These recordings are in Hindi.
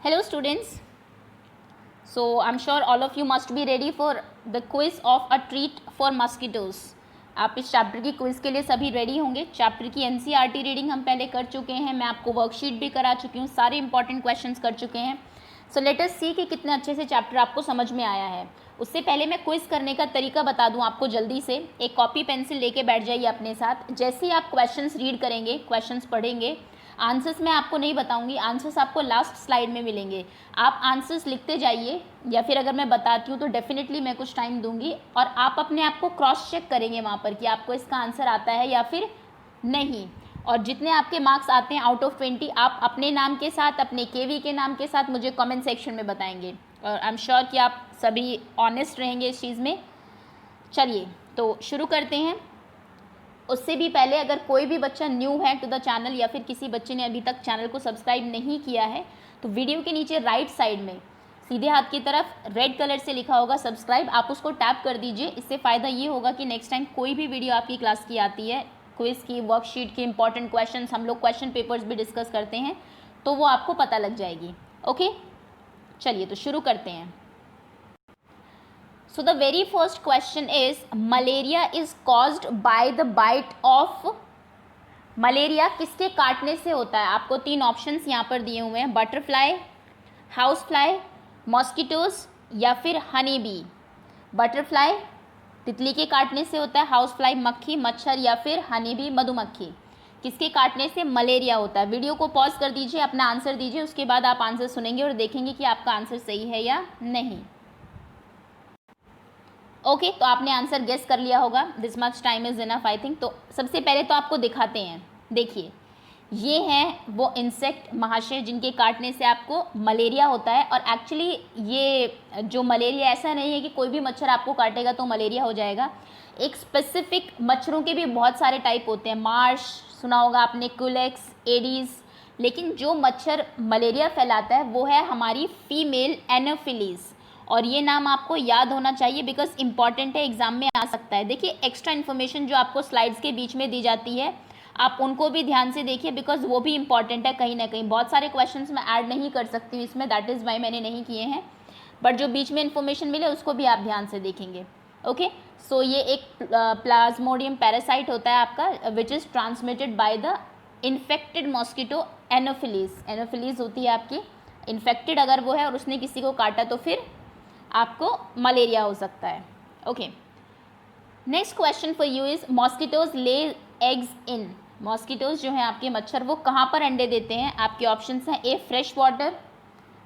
Hello students. So I'm sure all of you must be ready for the quiz of a treat for mosquitoes. आप इस चैप्टर की क्विज़ के लिए सभी रेडी होंगे। चैप्टर की एनसीईआरटी रीडिंग हम पहले कर चुके हैं, मैं आपको वर्कशीट भी करा चुकी हूँ, सारे इंपॉर्टेंट क्वेश्चंस कर चुके हैं। सो लेट अस सी कि कितने अच्छे से चैप्टर आपको समझ में आया है। उससे पहले मैं क्विज़ करने का तरीका बता दूं आपको जल्दी से। एक कॉपी पेंसिल लेके बैठ जाइए अपने साथ। जैसे ही आप क्वेश्चंस रीड करेंगे, क्वेश्चंस पढ़ेंगे, आंसर्स मैं आपको नहीं बताऊंगी, आंसर्स आपको लास्ट स्लाइड में मिलेंगे। आप आंसर्स लिखते जाइए, या फिर अगर मैं बताती हूँ तो डेफिनेटली मैं कुछ टाइम दूंगी और आप अपने आप को क्रॉस चेक करेंगे वहाँ पर कि आपको इसका आंसर आता है या फिर नहीं। और जितने आपके मार्क्स आते हैं आउट ऑफ 20 आप अपने नाम के साथ, अपने केवी के नाम के साथ मुझे कमेंट सेक्शन में बताएंगे, और आई एम श्योर कि आप सभी ऑनेस्ट रहेंगे इस चीज़ में। चलिए तो शुरू करते हैं। उससे भी पहले अगर कोई भी बच्चा न्यू है टू द चैनल या फिर किसी बच्चे ने अभी तक चैनल को सब्सक्राइब नहीं किया है तो वीडियो के नीचे राइट साइड में सीधे हाथ की तरफ रेड कलर से लिखा होगा सब्सक्राइब, आप उसको टैप कर दीजिए। इससे फ़ायदा ये होगा कि नेक्स्ट टाइम कोई भी वीडियो आपकी क्लास की आती है, क्विज़ की, वर्कशीट की, इंपॉर्टेंट क्वेश्चंस, हम लोग क्वेश्चन पेपर्स भी डिस्कस करते हैं, तो वो आपको पता लग जाएगी। ओके, चलिए तो शुरू करते हैं। So the very first question is malaria is caused by the bite of, malaria किसके काटने से होता है? आपको तीन ऑप्शंस यहाँ पर दिए हुए हैं, बटरफ्लाई, हाउस फ्लाई, मॉस्किटोज या फिर हनी बी। बटरफ्लाई तितली के काटने से होता है, हाउस फ्लाई मक्खी मच्छर या फिर हनी बी मधुमक्खी। किसके काटने से मलेरिया होता है? वीडियो को पॉज कर दीजिए, अपना आंसर दीजिए, उसके बाद आप आंसर सुनेंगे और देखेंगे कि आपका आंसर सही है या नहीं। ओके, तो आपने आंसर गेस कर लिया होगा। This much time is enough I think. तो सबसे पहले तो आपको दिखाते हैं, देखिए ये हैं वो इंसेक्ट महाशय जिनके काटने से आपको मलेरिया होता है। और एक्चुअली ये जो मलेरिया ऐसा नहीं है कि कोई भी मच्छर आपको काटेगा तो मलेरिया हो जाएगा। एक स्पेसिफिक मच्छरों के भी बहुत सारे टाइप होते हैं, मार्श सुना होगा आपने, कुलेक्स, एडीज़, लेकिन जो मच्छर मलेरिया फैलाता है वो है हमारी फीमेल एनोफिलीज़। और ये नाम आपको याद होना चाहिए बिकॉज इंपॉर्टेंट है, एग्जाम में आ सकता है। देखिए एक्स्ट्रा इन्फॉर्मेशन जो आपको स्लाइड्स के बीच में दी जाती है आप उनको भी ध्यान से देखिए बिकॉज वो भी इंपॉर्टेंट है कहीं ना कहीं। बहुत सारे क्वेश्चंस मैं ऐड नहीं कर सकती हूँ इसमें, दैट इज़ वाई मैंने नहीं किए हैं, बट जो बीच में इन्फॉर्मेशन मिले उसको भी आप ध्यान से देखेंगे। ओके, सो ये एक प्लाज्मोडियम पैरासाइट होता है आपका which is transmitted by the infected mosquito anopheles. Anopheles होती है आपकी इन्फेक्टेड, अगर वो है और उसने किसी को काटा तो फिर आपको मलेरिया हो सकता है। Okay, next question for you is mosquitoes lay eggs in. Mosquitoes जो हैं आपके मच्छर वो कहाँ पर अंडे देते हैं? आपके ऑप्शंस हैं, ए फ्रेश वाटर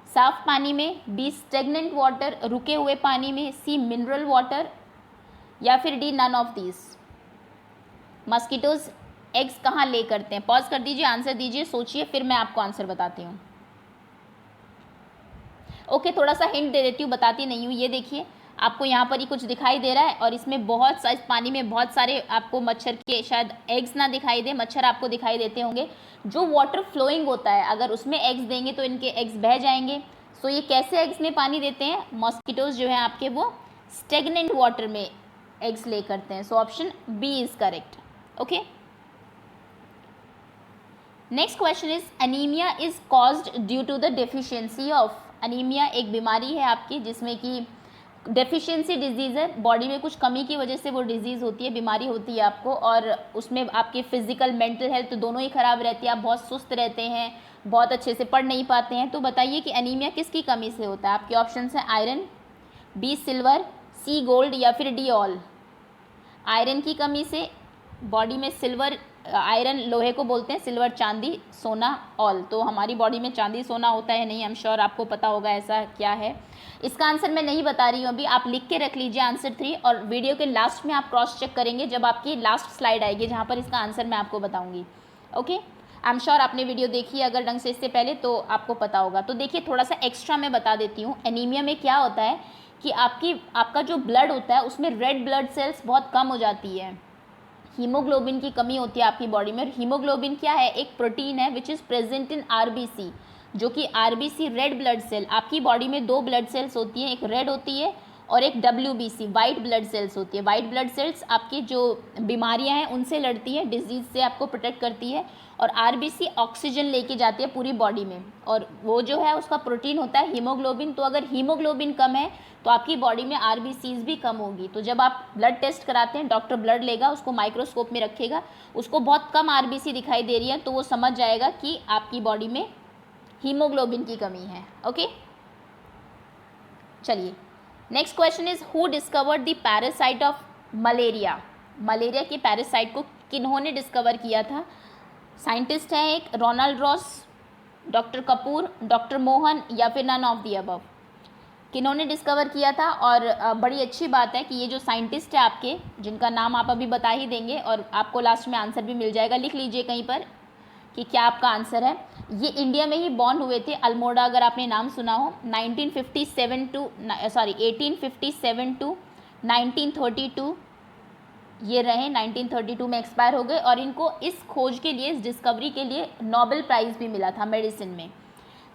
साफ पानी में, बी स्टेगनेंट वाटर रुके हुए पानी में, सी मिनरल वाटर या फिर D none of these. Mosquitoes eggs कहाँ ले करते हैं? पॉज कर दीजिए, आंसर दीजिए, सोचिए, फिर मैं आपको आंसर बताती हूँ। ओके, थोड़ा सा हिंट दे देती हूँ, बताती नहीं हूँ। ये देखिए आपको यहाँ पर ही कुछ दिखाई दे रहा है और इसमें बहुत सारे पानी में बहुत सारे आपको मच्छर के शायद एग्स ना दिखाई दे, मच्छर आपको दिखाई देते होंगे। जो वाटर फ्लोइंग होता है अगर उसमें एग्स देंगे तो इनके एग्स बह जाएंगे। सो ये कैसे एग्स में पानी देते हैं? मॉस्किटोज जो है आपके वो स्टेगनेंट वाटर में एग्स ले करते हैं। So option B is correct. Okay, next question is anaemia is caused due to the deficiency of. Anaemia एक बीमारी है आपकी जिसमें कि डेफिशिएंसी डिजीज़ है, बॉडी में कुछ कमी की वजह से वो डिजीज़ होती है, बीमारी होती है आपको, और उसमें आपकी फिजिकल मेंटल हेल्थ दोनों ही ख़राब रहती है। आप बहुत सुस्त रहते हैं, बहुत अच्छे से पढ़ नहीं पाते हैं। तो बताइए कि अनीमिया किसकी कमी से होता है? आपके ऑप्शन हैं आयरन, बी सिल्वर, सी गोल्ड या फिर डी ऑल। आयरन की कमी से बॉडी में, सिल्वर आयरन लोहे को बोलते हैं, सिल्वर चांदी, सोना ऑल। तो हमारी बॉडी में चांदी सोना होता है नहीं, आई एम श्योर आपको पता होगा ऐसा क्या है। इसका आंसर मैं नहीं बता रही हूँ अभी, आप लिख के रख लीजिए आंसर 3 और वीडियो के लास्ट में आप क्रॉस चेक करेंगे जब आपकी लास्ट स्लाइड आएगी जहाँ पर इसका आंसर मैं आपको बताऊँगी। ओके, आई एम श्योर आपने वीडियो देखी है अगर ढंग से इससे पहले तो आपको पता होगा। तो देखिए थोड़ा सा एक्स्ट्रा मैं बता देती हूँ। एनीमिया में क्या होता है कि आपका जो ब्लड होता है उसमें रेड ब्लड सेल्स बहुत कम हो जाती है, हीमोग्लोबिन की कमी होती है आपकी बॉडी में। और हीमोग्लोबिन क्या है? एक प्रोटीन है which is present in RBC, जो कि आरबीसी रेड ब्लड सेल, आपकी बॉडी में 2 ब्लड सेल्स होती हैं, एक रेड होती है और एक WBC वाइट ब्लड सेल्स होती है। वाइट ब्लड सेल्स आपकी जो बीमारियां हैं उनसे लड़ती है, डिजीज़ से आपको प्रोटेक्ट करती है। और RBC ऑक्सीजन लेके जाती है पूरी बॉडी में, और वो जो है उसका प्रोटीन होता है हीमोग्लोबिन। तो अगर हीमोग्लोबिन कम है तो आपकी बॉडी में RBCs भी कम होगी। तो जब आप ब्लड टेस्ट कराते हैं, डॉक्टर ब्लड लेगा, उसको माइक्रोस्कोप में रखेगा, उसको बहुत कम RBC दिखाई दे रही है तो वो समझ जाएगा कि आपकी बॉडी में हीमोग्लोबिन की कमी है। ओके, चलिए next question is who discovered the parasite of malaria. Malaria के पैरासाइट को किन्होंने डिस्कवर किया था? साइंटिस्ट हैं एक Ronald Ross, doctor Kapoor, doctor Mohan, या फिर नन ऑफ दी अबव। किन्होंने डिस्कवर किया था? और बड़ी अच्छी बात है कि ये जो साइंटिस्ट है आपके, जिनका नाम आप अभी बता ही देंगे और आपको लास्ट में आंसर भी मिल जाएगा, लिख लीजिए कहीं पर कि क्या आपका आंसर है। ये इंडिया में ही बॉर्न हुए थे, अल्मोड़ा, अगर आपने नाम सुना हो। 1857 टू 1932 ये रहे, 1932 में एक्सपायर हो गए। और इनको इस खोज के लिए, इस डिस्कवरी के लिए नोबेल प्राइज़ भी मिला था मेडिसिन में।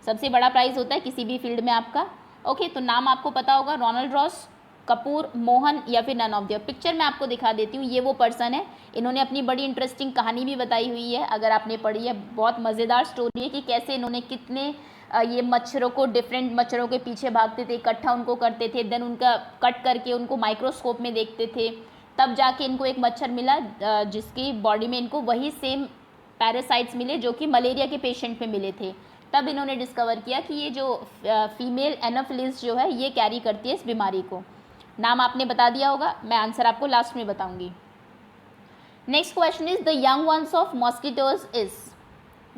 सबसे बड़ा प्राइज़ होता है किसी भी फील्ड में आपका। ओके, तो नाम आपको पता होगा, रोनाल्ड रॉस, कपूर, मोहन, या फिर नन ऑफ द। पिक्चर मैं आपको दिखा देती हूँ, ये वो पर्सन है। इन्होंने अपनी बड़ी इंटरेस्टिंग कहानी भी बताई हुई है, अगर आपने पढ़ी है। बहुत मज़ेदार स्टोरी है कि कैसे इन्होंने कितने ये मच्छरों को, डिफरेंट मच्छरों के पीछे भागते थे, इकट्ठा उनको करते थे, देन उनका कट करके उनको माइक्रोस्कोप में देखते थे, तब जाके इनको एक मच्छर मिला जिसकी बॉडी में इनको वही सेम पैरासाइट्स मिले जो कि मलेरिया के पेशेंट में मिले थे। तब इन्होंने डिस्कवर किया कि ये जो फीमेल एनोफिलिस जो है ये कैरी करती है इस बीमारी को। नाम आपने बता दिया होगा, मैं आंसर आपको लास्ट में बताऊंगी। Next question is the young ones of mosquitoes is.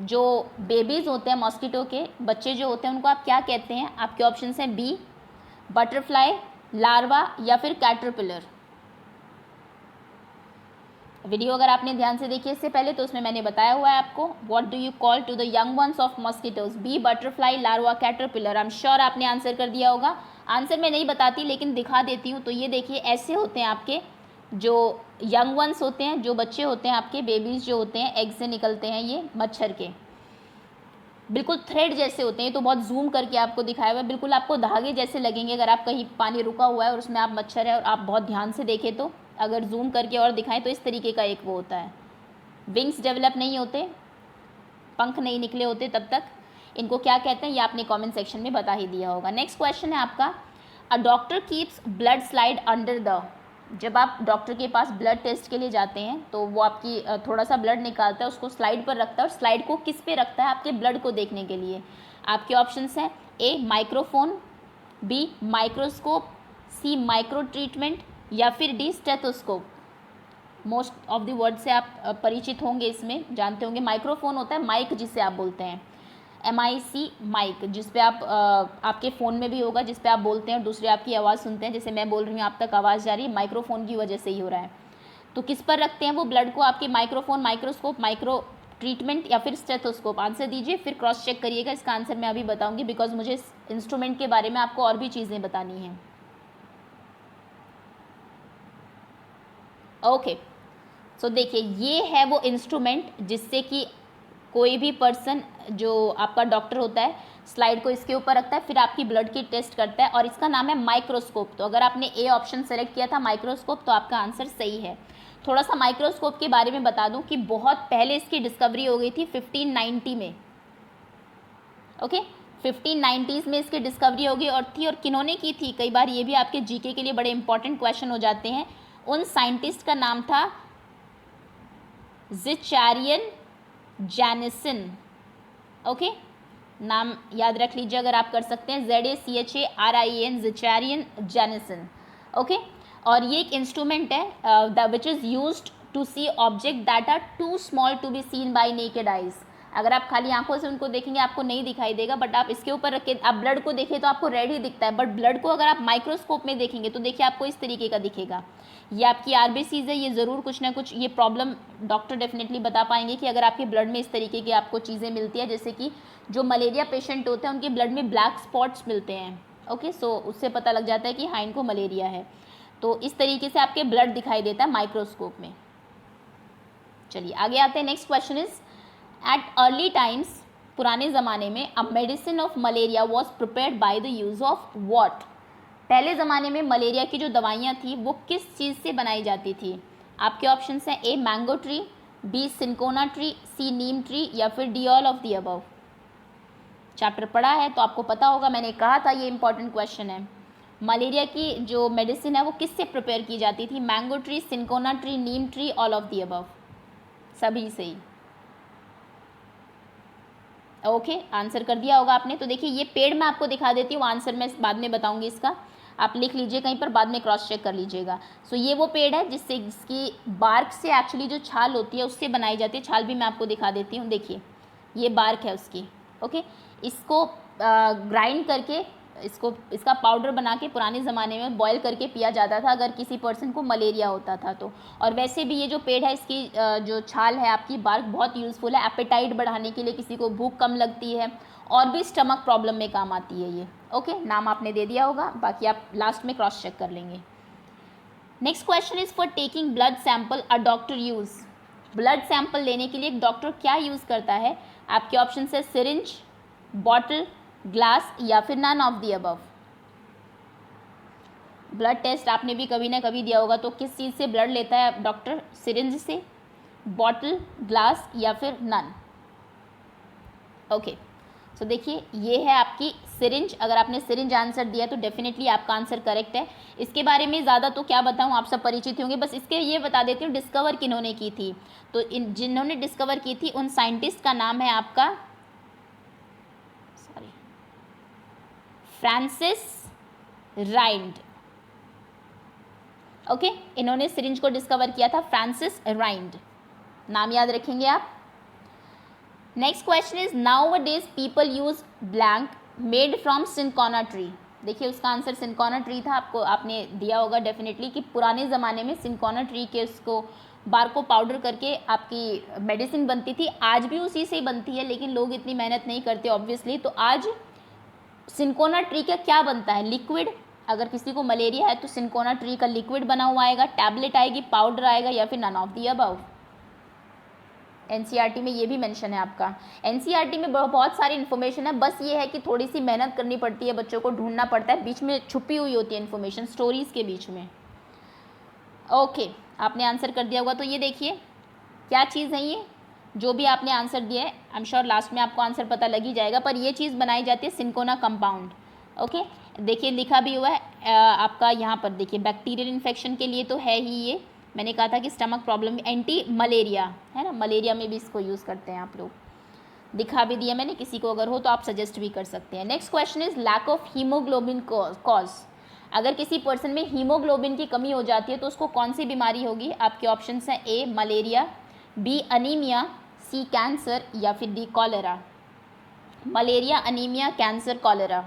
जो बेबीज होते हैं मॉस्किटो के बच्चे जो होते हैं उनको आप क्या कहते हैं? आपके ऑप्शन हैं बी बटरफ्लाई, लार्वा, या फिर कैटरपिलर। वीडियो अगर आपने ध्यान से देखी इससे पहले तो उसमें मैंने बताया हुआ है आपको, what do you call to the young ones of mosquitoes, B butterfly, larva, caterpillar. I am sure आपने आंसर कर दिया होगा। आंसर मैं नहीं बताती लेकिन दिखा देती हूँ। तो ये देखिए, ऐसे होते हैं आपके जो यंग वंस होते हैं, जो बच्चे होते हैं आपके, बेबीज़ जो होते हैं, एग से निकलते हैं ये मच्छर के, बिल्कुल थ्रेड जैसे होते हैं। तो बहुत जूम करके आपको दिखाया हुआ है, बिल्कुल आपको धागे जैसे लगेंगे। अगर आप कहीं पानी रुका हुआ है और उसमें आप मच्छर है और आप बहुत ध्यान से देखें तो, अगर जूम करके और दिखाएं तो इस तरीके का एक वो होता है। विंग्स डेवलप नहीं होते, पंख नहीं निकले होते तब तक। इनको क्या कहते हैं ये आपने कमेंट सेक्शन में बता ही दिया होगा। नेक्स्ट क्वेश्चन है आपका, a doctor keeps blood slide under the. जब आप डॉक्टर के पास ब्लड टेस्ट के लिए जाते हैं तो वो आपकी थोड़ा सा ब्लड निकालता है, उसको स्लाइड पर रखता है। और स्लाइड को किस पे रखता है? आपके ब्लड को देखने के लिए। आपके ऑप्शंस हैं ए माइक्रोफोन, बी माइक्रोस्कोप, सी माइक्रो ट्रीटमेंट, या फिर D stethoscope. Most of the word से आप परिचित होंगे, इसमें जानते होंगे। माइक्रोफोन होता है माइक जिसे आप बोलते हैं, MIC माइक, जिस पे आप आपके फ़ोन में भी होगा, जिस पे आप बोलते हैं और दूसरे आपकी आवाज़ सुनते हैं। जैसे मैं बोल रही हूँ आप तक आवाज़ जा रही है, माइक्रोफोन की वजह से ही हो रहा है। तो किस पर रखते हैं वो ब्लड को? आपके माइक्रोफोन, माइक्रोस्कोप, माइक्रो ट्रीटमेंट, या फिर स्टेथोस्कोप। आंसर दीजिए, फिर क्रॉस चेक करिएगा। इसका आंसर मैं अभी बताऊँगी बिकॉज मुझे इस इंस्ट्रूमेंट के बारे में आपको और भी चीज़ें बतानी हैं। ओके, सो देखिए, ये है वो इंस्ट्रूमेंट जिससे कि कोई भी पर्सन जो आपका डॉक्टर होता है स्लाइड को इसके ऊपर रखता है, फिर आपकी ब्लड की टेस्ट करता है, और इसका नाम है माइक्रोस्कोप। तो अगर आपने ए ऑप्शन सेलेक्ट किया था माइक्रोस्कोप, तो आपका आंसर सही है। थोड़ा सा माइक्रोस्कोप के बारे में बता दूं कि बहुत पहले इसकी डिस्कवरी हो गई थी 1590 में। ओके, 1590s में इसकी डिस्कवरी हो गई और किन्होंने की थी? कई बार ये भी आपके जीके के लिए बड़े इंपॉर्टेंट क्वेश्चन हो जाते हैं। उन साइंटिस्ट का नाम था ज़िचारियन जैनिसन। ओके, नाम याद रख लीजिए अगर आप कर सकते हैं, ZACHARIAN, ज़िचारियन जैनिसन। ओके, और ये एक इंस्ट्रूमेंट है which is used to see object that are too small to be seen by naked eyes. अगर आप खाली आंखों से उनको देखेंगे आपको नहीं दिखाई देगा, बट आप इसके ऊपर रख के आप ब्लड को देखें तो आपको रेड ही दिखता है, बट ब्लड को अगर आप माइक्रोस्कोप में देखेंगे तो देखिए आपको इस तरीके का दिखेगा। ये आपकी RBCs है, ये ज़रूर कुछ ना कुछ ये प्रॉब्लम डॉक्टर डेफिनेटली बता पाएंगे कि अगर आपके ब्लड में इस तरीके की आपको चीज़ें मिलती है, जैसे कि जो मलेरिया पेशेंट होते हैं उनके ब्लड में ब्लैक स्पॉट्स मिलते हैं। ओके, सो उससे पता लग जाता है कि हाँ इनको मलेरिया है। तो इस तरीके से आपके ब्लड दिखाई देता है माइक्रोस्कोप में। चलिए आगे आते हैं। Next question is, at early times, पुराने ज़माने में, a medicine of malaria was prepared by the use of what. पहले ज़माने में मलेरिया की जो दवाइयाँ थी वो किस चीज़ से बनाई जाती थी? आपके ऑप्शन हैं A mango tree, B cinchona tree, C neem tree या फिर D all of the above. Chapter पढ़ा है तो आपको पता होगा, मैंने कहा था ये इंपॉर्टेंट क्वेश्चन है। मलेरिया की जो मेडिसिन है वो किससे प्रिपेयर की जाती थी? Mango tree, cinchona tree, Neem tree, all of the above. सभी सही। ओके, आंसर कर दिया होगा आपने। तो देखिए ये पेड़ मैं आपको दिखा देती हूँ, आंसर मैं बाद में बताऊंगी इसका, आप लिख लीजिए कहीं पर, बाद में क्रॉस चेक कर लीजिएगा। सो ये वो पेड़ है जिसकी बार्क से एक्चुअली जो छाल होती है उससे बनाई जाती है। छाल भी मैं आपको दिखा देती हूँ, देखिए ये बार्क है उसकी। ओके, इसको ग्राइंड करके इसका पाउडर बना के पुराने ज़माने में बॉयल करके पिया जाता था अगर किसी पर्सन को मलेरिया होता था तो। और वैसे भी ये जो पेड़ है इसकी जो छाल है आपकी बार्क बहुत यूज़फुल है एपेटाइट बढ़ाने के लिए, किसी को भूख कम लगती है और भी स्टमक प्रॉब्लम में काम आती है ये। ओके, नाम आपने दे दिया होगा, बाकी आप लास्ट में क्रॉस चेक कर लेंगे। Next question is for taking blood sample a doctor use. Blood sample लेने के लिए एक डॉक्टर क्या यूज़ करता है? आपके ऑप्शन है सिरिंज, बॉटल, ग्लास या फिर none of the above. Blood test आपने भी कभी ना कभी दिया होगा, तो किस चीज़ से ब्लड लेता है डॉक्टर? सिरिंज से, बॉटल, ग्लास या फिर नन। ओके, सो देखिए ये है आपकी सिरिंज। अगर आपने सिरिंज आंसर दिया तो डेफिनेटली आपका आंसर करेक्ट है। इसके बारे में ज़्यादा तो क्या बताऊँ, आप सब परिचित होंगे, बस इसके ये बता देती हूँ डिस्कवर किन्होंने की थी। तो जिन्होंने डिस्कवर की थी उन साइंटिस्ट का नाम है आपका फ्रांसिस राइंड। ओके, इन्होंने सिरिंज को डिस्कवर किया था, फ्रांसिस राइंड, नाम याद रखेंगे आप। Next question is now days people use blank made from cinchona tree. देखिए उसका आंसर सिंकोना ट्री था, आपने दिया होगा डेफिनेटली कि पुराने ज़माने में सिंकोना ट्री के उसको बार को पाउडर करके आपकी मेडिसिन बनती थी। आज भी उसी से ही बनती है लेकिन लोग इतनी मेहनत नहीं करते ऑब्वियसली। तो आज सिंकोना ट्री का क्या बनता है? लिक्विड। अगर किसी को मलेरिया है तो सिंकोना ट्री का लिक्विड बना हुआ आएगा, टैबलेट आएगी, पाउडर आएगा या फिर none of the above. NCERT में ये भी मेंशन है आपका। एनसीईआरटी में बहुत सारी इन्फॉर्मेशन है, बस ये है कि थोड़ी सी मेहनत करनी पड़ती है, बच्चों को ढूंढना पड़ता है, बीच में छुपी हुई होती है इन्फॉर्मेशन स्टोरीज के बीच में। ओके, आपने आंसर कर दिया होगा। तो ये देखिए क्या चीज़ है ये, जो भी आपने आंसर दिया है, आई एम श्योर लास्ट में आपको आंसर पता लग ही जाएगा, पर ये चीज़ बनाई जाती है सिंकोना कंपाउंड। ओके, देखिए लिखा भी हुआ है आपका यहाँ पर, देखिए बैक्टीरियल इन्फेक्शन के लिए तो है ही ये, मैंने कहा था कि स्टमक प्रॉब्लम, एंटी मलेरिया है ना, मलेरिया में भी इसको यूज़ करते हैं आप लोग, दिखा भी दिया मैंने, किसी को अगर हो तो आप सजेस्ट भी कर सकते हैं। Next question is lack of haemoglobin cause. अगर किसी पर्सन में हीमोग्लोबिन की कमी हो जाती है तो उसको कौन सी बीमारी होगी? आपके ऑप्शन हैं ए मलेरिया, बी अनीमिया, सी कैंसर या फिर D cholera. Malaria, anaemia, cancer, cholera.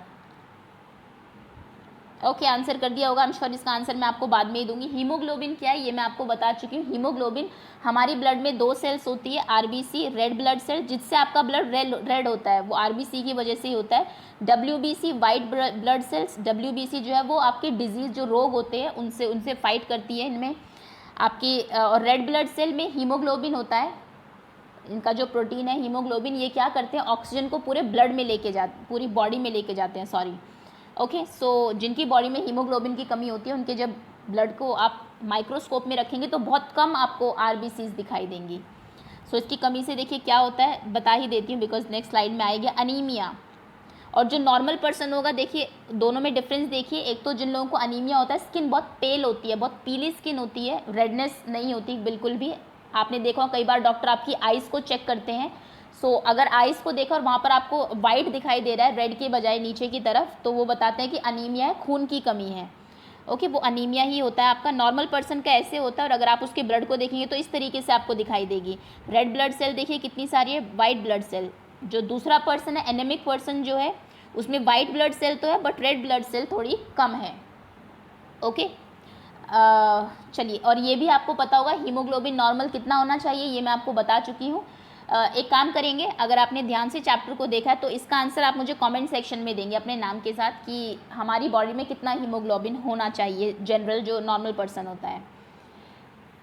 Okay, answer कर दिया होगा। आई एम श्योर इसका आंसर मैं आपको बाद में ही दूंगी। हीमोग्लोबिन क्या है ये मैं आपको बता चुकी हूँ। हीमोग्लोबिन हमारी ब्लड में दो सेल्स होती है, आरबीसी रेड ब्लड सेल, जिससे आपका ब्लड रेड होता है, वो आरबीसी की वजह से ही होता है। WBC white blood cells, WBC जो है वो आपके डिजीज़ जो रोग होते हैं उनसे फाइट करती है इनमें आपकी। और रेड ब्लड सेल में हीमोग्लोबिन होता है, इनका जो प्रोटीन है हीमोग्लोबिन, ये क्या करते हैं ऑक्सीजन को पूरे ब्लड में लेके जाते, पूरी बॉडी में लेके जाते हैं, सॉरी। ओके, सो जिनकी बॉडी में हीमोग्लोबिन की कमी होती है उनके जब ब्लड को आप माइक्रोस्कोप में रखेंगे तो बहुत कम आपको आरबीसीज दिखाई देंगी। सो इसकी कमी से देखिए क्या होता है, बता ही देती हूँ बिकॉज नेक्स्ट स्लाइड में आएगी अनीमिया। और जो नॉर्मल पर्सन होगा, देखिए दोनों में डिफरेंस देखिए, एक तो जिन लोगों को अनीमिया होता है स्किन बहुत पेल होती है, बहुत पीली स्किन होती है, रेडनेस नहीं होती बिल्कुल भी। आपने देखा कई बार डॉक्टर आपकी आइज़ को चेक करते हैं, सो अगर आइज़ को देखा और वहाँ पर आपको वाइट दिखाई दे रहा है रेड के बजाय नीचे की तरफ, तो वो बताते हैं कि अनीमिया है, खून की कमी है। ओके, वो अनीमिया ही होता है आपका। नॉर्मल पर्सन का ऐसे होता है, और अगर आप उसके ब्लड को देखेंगे तो इस तरीके से आपको दिखाई देगी। रेड ब्लड सेल देखिए कितनी सारी है, वाइट ब्लड सेल। जो दूसरा पर्सन है एनेमिक पर्सन जो है उसमें वाइट ब्लड सेल तो है बट रेड ब्लड सेल थोड़ी कम है। ओके, चलिए, और ये भी आपको पता होगा हीमोग्लोबिन नॉर्मल कितना होना चाहिए, ये मैं आपको बता चुकी हूँ। एक काम करेंगे, अगर आपने ध्यान से चैप्टर को देखा है तो इसका आंसर आप मुझे कमेंट सेक्शन में देंगे अपने नाम के साथ कि हमारी बॉडी में कितना हीमोग्लोबिन होना चाहिए, जनरल जो नॉर्मल पर्सन होता है।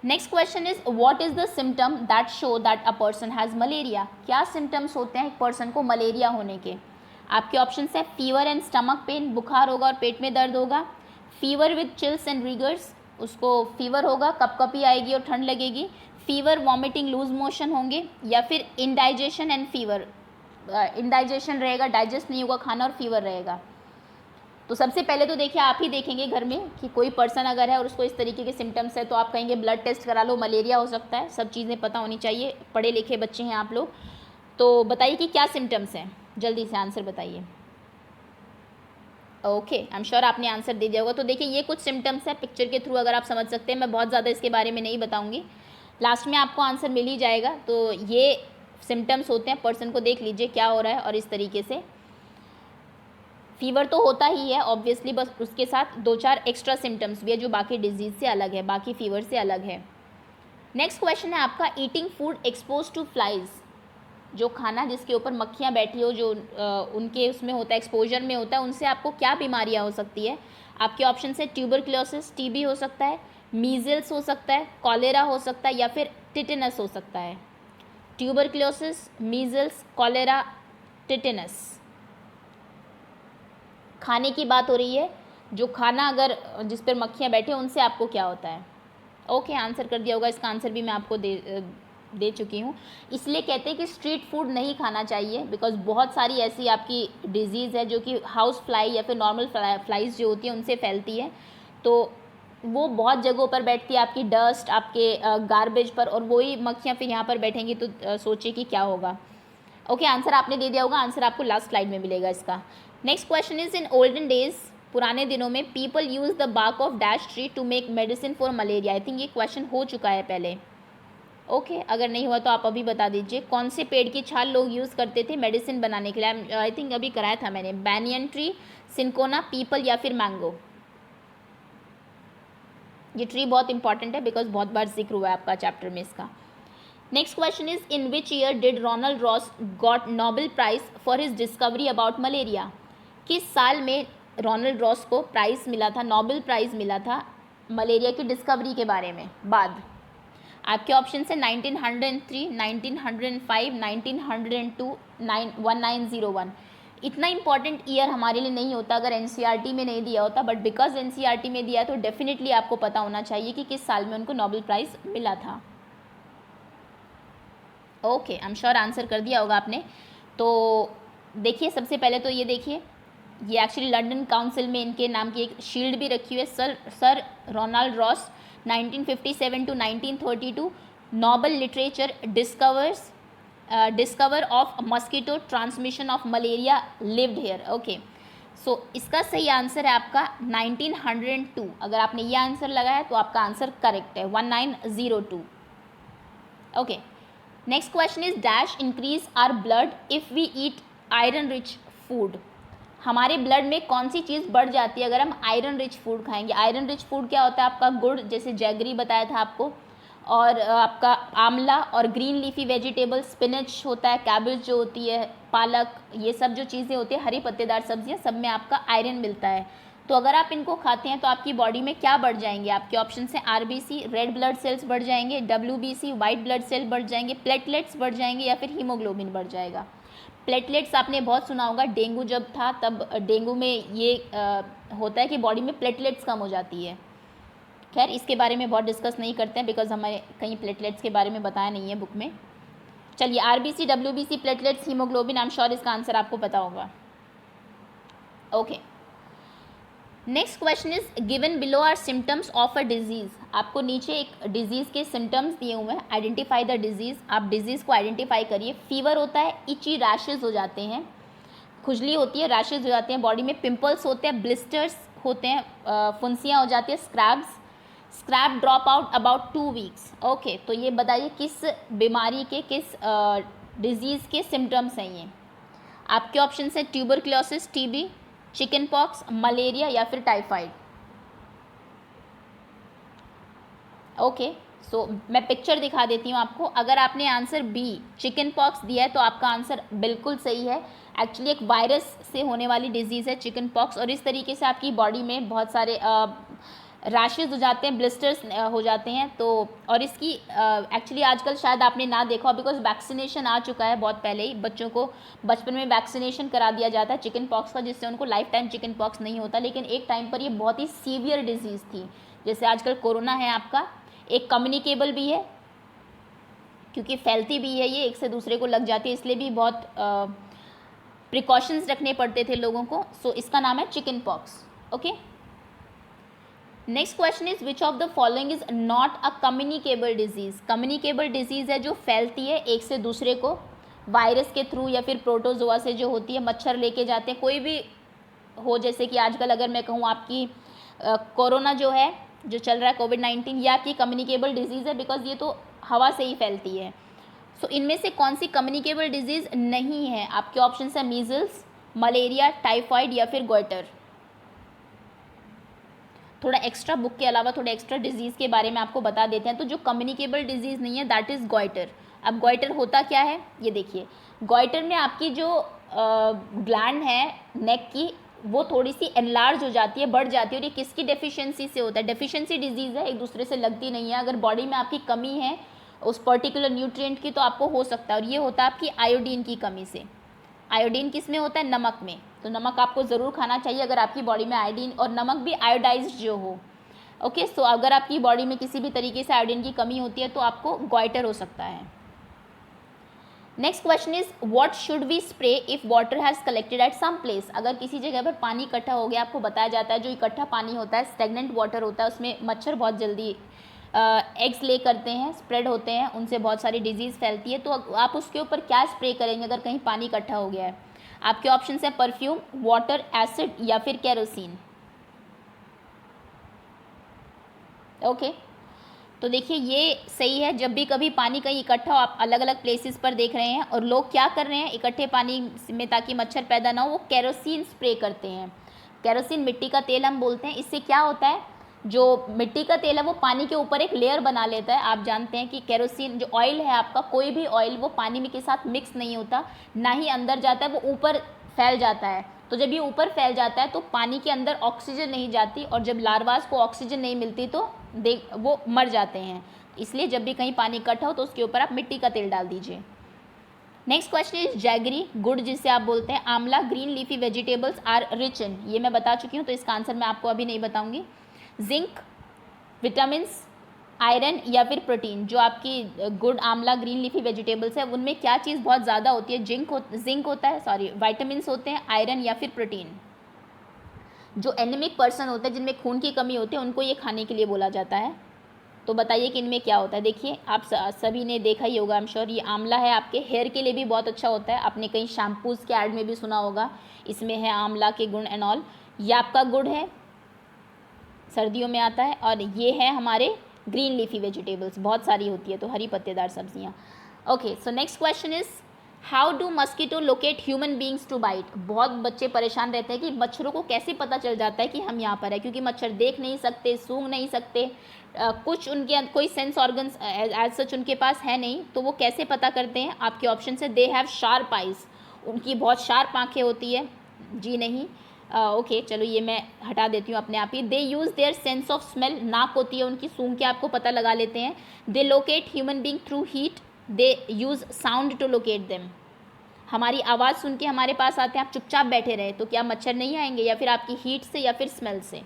Next question is what is the symptom that show that a person has malaria. क्या सिम्टम्स होते हैं एक पर्सन को मलेरिया होने के? आपके ऑप्शन है फीवर एंड स्टमक पेन, बुखार होगा और पेट में दर्द होगा, fever with chills and riggers, उसको फीवर होगा, कपकपी आएगी और ठंड लगेगी। फीवर, वॉमिटिंग, लूज मोशन होंगे, या फिर इनडाइजेशन एंड फीवर, इनडाइजेशन रहेगा, डाइजेस्ट नहीं होगा खाना और फीवर रहेगा। तो सबसे पहले तो देखिए आप ही देखेंगे घर में कि कोई पर्सन अगर है और उसको इस तरीके के सिम्टम्स है तो आप कहेंगे ब्लड टेस्ट करा लो, मलेरिया हो सकता है। सब चीज़ें पता होनी चाहिए, पढ़े लिखे बच्चे हैं आप लोग। तो बताइए कि क्या सिम्टम्स हैं, जल्दी से आंसर बताइए। ओके, आई एम श्योर आपने आंसर दे दिया होगा। तो देखिए ये कुछ सिम्टम्स है, पिक्चर के थ्रू अगर आप समझ सकते हैं, मैं बहुत ज़्यादा इसके बारे में नहीं बताऊंगी, लास्ट में आपको आंसर मिल ही जाएगा। तो ये सिम्टम्स होते हैं, पर्सन को देख लीजिए क्या हो रहा है, और इस तरीके से फीवर तो होता ही है ऑब्वियसली, बस उसके साथ 2-4 एक्स्ट्रा सिम्टम्स भी है जो बाकी डिजीज़ से अलग है, बाकी फीवर से अलग है। नेक्स्ट क्वेश्चन है आपका, eating food expose to flies, जो खाना जिसके ऊपर मक्खियाँ बैठी हो, जो उनके उसमें होता है, एक्सपोजर में होता है, उनसे आपको क्या बीमारियाँ हो सकती है। आपके ऑप्शन है ट्यूबरक्लोसिस, टीबी हो सकता है, मीजल्स हो सकता है, कॉलेरा हो सकता है, या फिर टिटेनस हो सकता है। Tuberculosis, measles, cholera, tetanus. खाने की बात हो रही है, जो खाना अगर जिस पर मक्खियाँ बैठे उनसे आपको क्या होता है। ओके, आंसर कर दिया होगा, इसका आंसर भी मैं आपको दे चुकी हूँ। इसलिए कहते हैं कि स्ट्रीट फूड नहीं खाना चाहिए, बिकॉज बहुत सारी ऐसी आपकी डिजीज़ है जो कि हाउस फ्लाई या फिर नॉर्मल फ्लाइज जो होती है उनसे फैलती है। तो वो बहुत जगहों पर बैठती है, आपकी डस्ट, आपके गार्बेज पर, और वही मक्खियाँ फिर यहाँ पर बैठेंगी तो सोचिए कि क्या होगा। ओके, आंसर आपने दे दिया होगा, आंसर आपको लास्ट स्लाइड में मिलेगा इसका। Next question is, in olden days, पुराने दिनों में, people use the bark of dash tree to make medicine for malaria. I think ये क्वेश्चन हो चुका है पहले। ओके, अगर नहीं हुआ तो आप अभी बता दीजिए, कौन से पेड़ की छाल लोग यूज़ करते थे मेडिसिन बनाने के लिए। आई थिंक अभी कराया था मैंने, बैनियन ट्री, सिंकोना, पीपल, या फिर मैंगो। ये ट्री बहुत इंपॉर्टेंट है बिकॉज बहुत बार जिक्र हुआ है आपका चैप्टर में इसका। Next question is, in which year did Ronald Ross got Nobel prize for his discovery about malaria. किस साल में रोनाल्ड रॉस को प्राइज़ मिला था, नोबेल प्राइज़ मिला था मलेरिया की डिस्कवरी के बारे में बाद। आपके ऑप्शन है 1903, 1905, 1902, 1901। इतना इंपॉर्टेंट ईयर हमारे लिए नहीं होता अगर एनसीईआरटी में नहीं दिया होता, बट बिकॉज एनसीईआरटी में दिया तो डेफिनेटली आपको पता होना चाहिए कि किस साल में उनको नोबेल प्राइज़ मिला था। Okay, I am sure answer कर दिया होगा आपने। तो देखिए सबसे पहले तो ये देखिए, ये एक्चुअली लंदन काउंसिल में इनके नाम की एक शील्ड भी रखी हुई है, sir Ronald Ross 1957 to 1932 Nobel literature discover of mosquito transmission of malaria lived here. Okay, so इसका सही आंसर है आपका 1902। अगर आपने ये आंसर लगाया तो आपका आंसर करेक्ट है, 1902। Okay, next question is, dash increase our blood if we eat iron rich food. हमारे ब्लड में कौन सी चीज़ बढ़ जाती है अगर हम आयरन रिच फूड खाएंगे। आयरन रिच फूड क्या होता है आपका, गुड़, जैसे जैगरी बताया था आपको, और आपका आंवला, और ग्रीन लीफी वेजिटेबल, स्पिनच होता है, कैबेज जो होती है, पालक, ये सब जो चीज़ें होती है हरी पत्तेदार सब्जियां, सब में आपका आयरन मिलता है। तो अगर आप इनको खाते हैं तो आपकी बॉडी में क्या बढ़ जाएंगे। आपके ऑप्शन हैं आरबीसी, रेड ब्लड सेल्स बढ़ जाएंगे, डब्ल्यूबीसी, वाइट ब्लड सेल बढ़ जाएंगे, प्लेटलेट्स बढ़ जाएंगे, या फिर हीमोग्लोबिन बढ़ जाएगा। प्लेटलेट्स आपने बहुत सुना होगा, डेंगू जब था तब डेंगू में ये होता है कि बॉडी में प्लेटलेट्स कम हो जाती है। खैर इसके बारे में बहुत डिस्कस नहीं करते हैं बिकॉज हमें कहीं प्लेटलेट्स के बारे में बताया नहीं है बुक में। चलिए, RBC, WBC, platelets, haemoglobin, I am sure इसका आंसर आपको पता होगा। Okay, next question is, given below are symptoms of a disease. आपको नीचे एक डिजीज़ के सिम्टम्स दिए हुए हैं, आइडेंटिफाई द डिजीज़। आप डिजीज़ को आइडेंटिफाई करिए। फीवर होता है, इची रैशेज हो जाते हैं, खुजली होती है, रैशेज हो जाते हैं बॉडी में, पिंपल्स होते हैं, ब्लिस्टर्स होते हैं, फुंसियाँ हो जाती है, scab drop out about 2 weeks. Okay, तो ये बताइए किस बीमारी के, किस डिजीज़ के सिम्टम्स हैं ये। आपके ऑप्शन है tuberculosis, TB, chicken pox, malaria, या फिर टाइफाइड। ओके, सो मैं पिक्चर दिखा देती हूँ आपको। अगर आपने आंसर बी चिकन पॉक्स दिया है तो आपका आंसर बिल्कुल सही है। एक्चुअली एक वायरस से होने वाली डिजीज़ है चिकन पॉक्स, और इस तरीके से आपकी बॉडी में बहुत सारे रैशेज हो जाते हैं, ब्लिस्टर्स हो जाते हैं। तो और इसकी एक्चुअली आजकल शायद आपने ना देखा हो, बिकॉज वैक्सीनेशन आ चुका है बहुत पहले ही। बच्चों को बचपन में वैक्सीनेशन करा दिया जाता है चिकन पॉक्स का, जिससे उनको लाइफ टाइम चिकन पॉक्स नहीं होता। लेकिन एक टाइम पर ये बहुत ही सीवियर डिजीज़ थी। जैसे आजकल कोरोना है आपका, एक कम्युनिकेबल भी है क्योंकि फैलती भी है, ये एक से दूसरे को लग जाती है, इसलिए भी बहुत प्रिकॉशंस रखने पड़ते थे लोगों को। सो इसका नाम है chicken pox. Okay, next question is which of the following is not a communicable disease. Communicable disease है जो फैलती है एक से दूसरे को वायरस के थ्रू या फिर प्रोटोजोआ से जो होती है, मच्छर लेके जाते हैं, कोई भी हो। जैसे कि आजकल अगर मैं कहूँ आपकी कोरोना जो है, जो चल रहा है कोविड-19, ये आपकी कम्युनिकेबल डिजीज़ है, बिकॉज ये तो हवा से ही फैलती है। सो इनमें से कौन सी कम्युनिकेबल डिजीज़ नहीं है? आपके ऑप्शन है मीजल्स, मलेरिया, टाइफाइड या फिर गोइटर। थोड़ा एक्स्ट्रा बुक के अलावा थोड़ा एक्स्ट्रा डिजीज़ के बारे में आपको बता देते हैं। तो जो कम्युनिकेबल डिजीज़ नहीं है दैट इज़ गोइटर। अब गोइटर होता क्या है ये देखिए। गोइटर में आपकी जो ग्लैंड है नेक की, वो थोड़ी सी एनलार्ज हो जाती है, बढ़ जाती है। और ये किसकी डेफिशिएंसी से होता है? डेफिशिएंसी डिजीज़ है, एक दूसरे से लगती नहीं है। अगर बॉडी में आपकी कमी है उस पर्टिकुलर न्यूट्रिएंट की तो आपको हो सकता है। और ये होता है आपकी आयोडीन की कमी से। आयोडीन किस में होता है? नमक में। तो नमक आपको ज़रूर खाना चाहिए अगर आपकी बॉडी में आयोडीन, और नमक भी आयोडाइज्ड जो हो। ओके, सो अगर आपकी बॉडी में किसी भी तरीके से आयोडीन की कमी होती है तो आपको गोइटर हो सकता है। Next question is what should we spray if water has collected at some place. अगर किसी जगह पर पानी इकट्ठा हो गया, आपको बताया जाता है जो इकट्ठा पानी होता है स्टेगनेंट वाटर होता है, उसमें मच्छर बहुत जल्दी एग्स ले करते हैं, स्प्रेड होते हैं, उनसे बहुत सारी डिजीज़ फैलती है। तो आप उसके ऊपर क्या स्प्रे करेंगे अगर कहीं पानी इकट्ठा हो गया है? आपके ऑप्शन है परफ्यूम, वाटर, एसिड या फिर केरोसिन। ओके, तो देखिए ये सही है। जब भी कभी पानी कहीं इकट्ठा हो, आप अलग अलग प्लेसेस पर देख रहे हैं और लोग क्या कर रहे हैं इकट्ठे पानी में, ताकि मच्छर पैदा ना हो, वो केरोसिन स्प्रे करते हैं। केरोसिन मिट्टी का तेल हम बोलते हैं। इससे क्या होता है, जो मिट्टी का तेल है वो पानी के ऊपर एक लेयर बना लेता है। आप जानते हैं कि केरोसिन जो ऑयल है आपका, कोई भी ऑयल वो पानी में के साथ मिक्स नहीं होता, ना ही अंदर जाता है, वो ऊपर फैल जाता है। तो जब ये ऊपर फैल जाता है तो पानी के अंदर ऑक्सीजन नहीं जाती, और जब लार्वास को ऑक्सीजन नहीं मिलती तो वो मर जाते हैं। इसलिए जब भी कहीं पानी इकट्ठा हो तो उसके ऊपर आप मिट्टी का तेल डाल दीजिए। नेक्स्ट क्वेश्चन इज जैगरी, गुड़ जिसे आप बोलते हैं। Amla, green leafy vegetables are rich in, ये मैं बता चुकी हूँ तो इसका आंसर मैं आपको अभी नहीं बताऊंगी। जिंक, विटामिन्स, आयरन या फिर प्रोटीन। जो आपकी गुड़, आंवला, ग्रीन लीफी वेजिटेबल्स है उनमें क्या चीज़ बहुत ज़्यादा होती है? जिंक होता है, सॉरी विटामिन्स होते हैं, आयरन या फिर प्रोटीन। जो एनीमिक पर्सन होते हैं, जिनमें खून की कमी होती है, उनको ये खाने के लिए बोला जाता है। तो बताइए कि इनमें क्या होता है? देखिए आप सभी ने देखा ही होगा, आई एम श्योर। ये आंवला है, आपके हेयर के लिए भी बहुत अच्छा होता है। आपने कहीं शैम्पूज़ के ऐड में भी सुना होगा, इसमें है आंवला के गुण एंड ऑल। ये आपका गुड़ है, सर्दियों में आता है। और ये है हमारे ग्रीन लीफी वेजिटेबल्स, बहुत सारी होती है, तो हरी पत्तेदार सब्जियाँ। Okay, so next question is how do mosquito locate human beings to bite. बहुत बच्चे परेशान रहते हैं कि मच्छरों को कैसे पता चल जाता है कि हम यहाँ पर है, क्योंकि मच्छर देख नहीं सकते, सूंघ नहीं सकते, कुछ उनके कोई सेंस ऑर्गन्स एज सच उनके पास है नहीं। तो वो कैसे पता करते हैं? आपके ऑप्शन है दे हैव शार्प आइज, उनकी बहुत शार्प आँखें होती है। जी नहीं। ओके, चलो ये मैं हटा देती हूँ अपने आप ही। They use their sense of smell, नाक होती है उनकी, सूंघ के आपको पता लगा लेते हैं। They locate human being through heat, they use sound to locate them. हमारी आवाज़ सुन के हमारे पास आते हैं। आप चुपचाप बैठे रहे तो क्या मच्छर नहीं आएंगे? या फिर आपकी हीट से या फिर स्मेल से?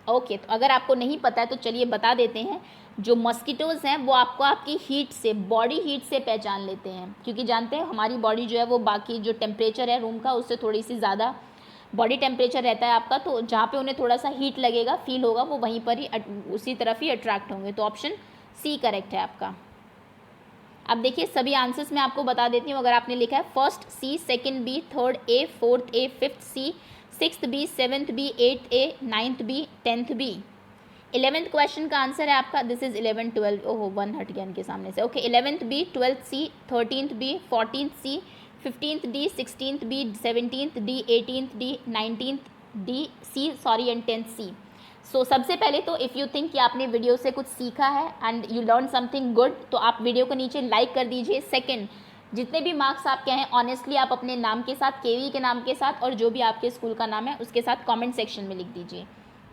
ओके, तो अगर आपको नहीं पता है तो चलिए बता देते हैं। जो मस्कीटोज़ हैं वो आपको आपकी हीट से, बॉडी हीट से पहचान लेते हैं, क्योंकि जानते हैं हमारी बॉडी जो है वो बाकी जो टेम्परेचर है रूम का उससे थोड़ी सी ज़्यादा बॉडी टेम्परेचर रहता है आपका। तो जहाँ पे उन्हें थोड़ा सा हीट लगेगा, फील होगा, वो वहीं पर ही उसी तरफ ही अट्रैक्ट होंगे। तो ऑप्शन सी करेक्ट है आपका। अब देखिए सभी आंसर्स मैं आपको बता देती हूँ। अगर आपने लिखा है first C, second B, third A, fourth A, fifth C, sixth B, seventh B, eighth A, ninth B, tenth B. 11th question का आंसर है आपका, दिस इज 11, 12, ओहो 1 हट गया इनके सामने से। Okay, 11th B, 12th C, 13th B, 14th C, 15th D, 16th B, 17th D, 18th D, 19th D C, sorry, and 10th C. So सबसे पहले तो इफ़ यू थिंक कि आपने वीडियो से कुछ सीखा है and you learn something good, तो आप वीडियो को नीचे लाइक कर दीजिए। सेकंड, जितने भी मार्क्स आपके हैं ऑनेस्टली आप अपने नाम के साथ, केवी के नाम के साथ, और जो भी आपके स्कूल का नाम है उसके साथ कमेंट सेक्शन में लिख दीजिए।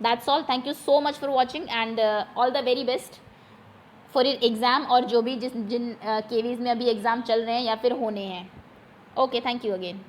That's all, thank you so much for watching and all the very best for your exam, और जो भी जिन केवीज़ में अभी एग्ज़ाम चल रहे हैं या फिर होने हैं. Okay, thank you again.